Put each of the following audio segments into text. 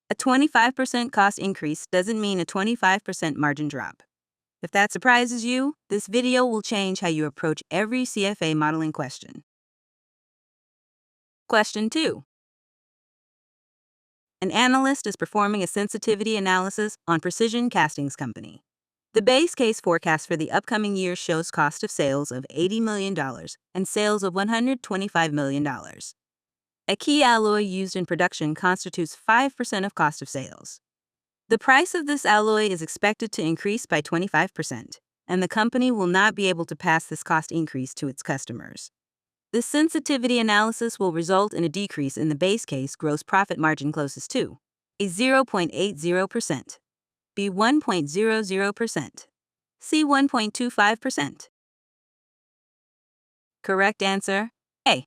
A 25% cost increase doesn't mean a 25% margin drop. If that surprises you, this video will change how you approach every CFA modeling question. Question 2. An analyst is performing a sensitivity analysis on Precision Castings Company. The base case forecast for the upcoming year shows cost of sales of $80 million and sales of $125 million. A key alloy used in production constitutes 5% of cost of sales. The price of this alloy is expected to increase by 25%, and the company will not be able to pass this cost increase to its customers. This sensitivity analysis will result in a decrease in the base case gross profit margin closest to a 0.80%, B 1.00%, C 1.25%. Correct answer, A.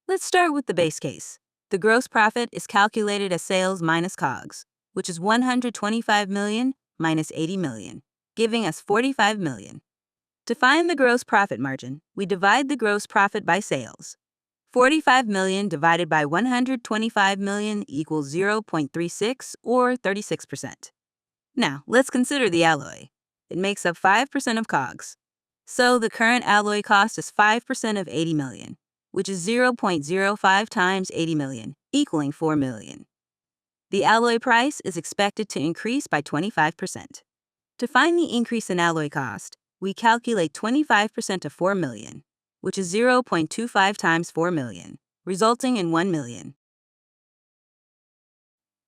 Let's start with the base case. The gross profit is calculated as sales minus COGS, which is $125 million minus $80 million, giving us $45 million. To find the gross profit margin, we divide the gross profit by sales. $45 million divided by $125 million equals 0.36 or 36%. Now, let's consider the alloy. It makes up 5% of COGS. So the current alloy cost is 5% of $80 million, which is 0.05 times $80 million, equaling $4 million. The alloy price is expected to increase by 25%. To find the increase in alloy cost, we calculate 25% of $4 million, which is 0.25 times $4 million, resulting in $1 million.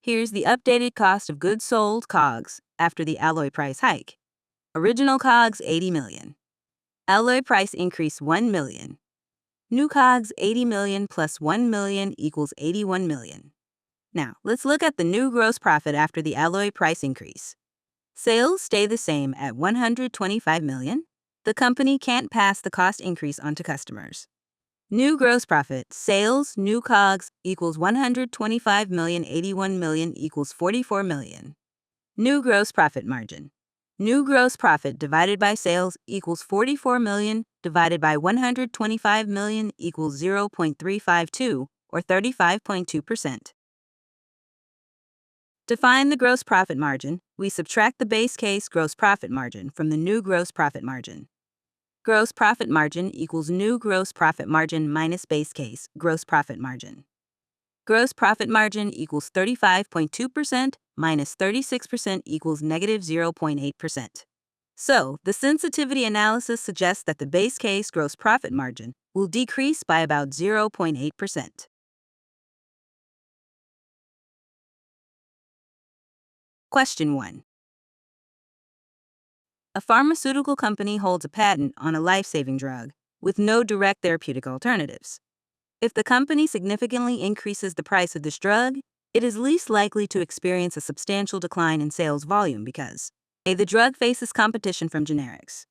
Here's the updated cost of goods sold COGS after the alloy price hike. Original COGS $80 million. Alloy price increase $1 million. New COGS $80 million plus $1 million equals $81 million. Now, let's look at the new gross profit after the alloy price increase. Sales stay the same at $125 million. The company can't pass the cost increase onto customers. New gross profit, sales, new COGS equals $125 million, $81 million equals $44 million. New gross profit margin. New gross profit divided by sales equals $44 million divided by $125 million equals 0.352 or 35.2%. To find the gross profit margin, we subtract the base case gross profit margin from the new gross profit margin. Gross profit margin equals new gross profit margin minus base case gross profit margin. Gross profit margin equals 35.2% minus 36% equals negative 0.8%. So, the sensitivity analysis suggests that the base case gross profit margin will decrease by about 0.8%. Question 1. A pharmaceutical company holds a patent on a life-saving drug with no direct therapeutic alternatives. If the company significantly increases the price of this drug, it is least likely to experience a substantial decline in sales volume because A. The drug faces competition from generics.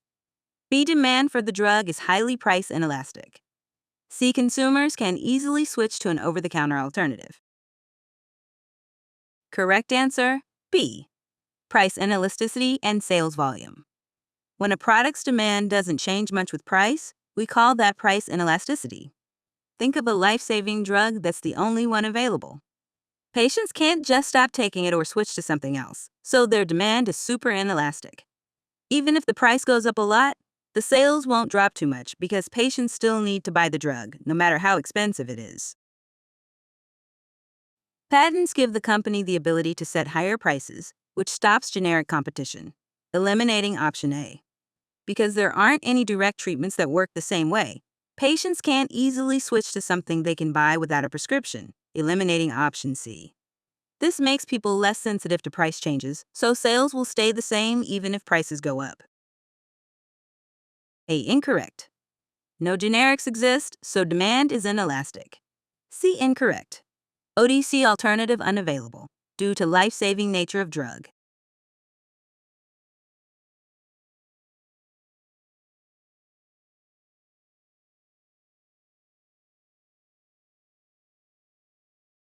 B. Demand for the drug is highly price inelastic. C. Consumers can easily switch to an over-the-counter alternative. Correct answer, B. Price inelasticity and sales volume. When a product's demand doesn't change much with price, we call that price inelasticity. Think of a life-saving drug that's the only one available. Patients can't just stop taking it or switch to something else, so their demand is super inelastic. Even if the price goes up a lot, the sales won't drop too much because patients still need to buy the drug, no matter how expensive it is. Patents give the company the ability to set higher prices, which stops generic competition, eliminating option A. Because there aren't any direct treatments that work the same way, patients can't easily switch to something they can buy without a prescription, eliminating option C. This makes people less sensitive to price changes, so sales will stay the same even if prices go up. A. Incorrect. No generics exist, so demand is inelastic. C. Incorrect. OTC alternative unavailable due to life-saving nature of drug.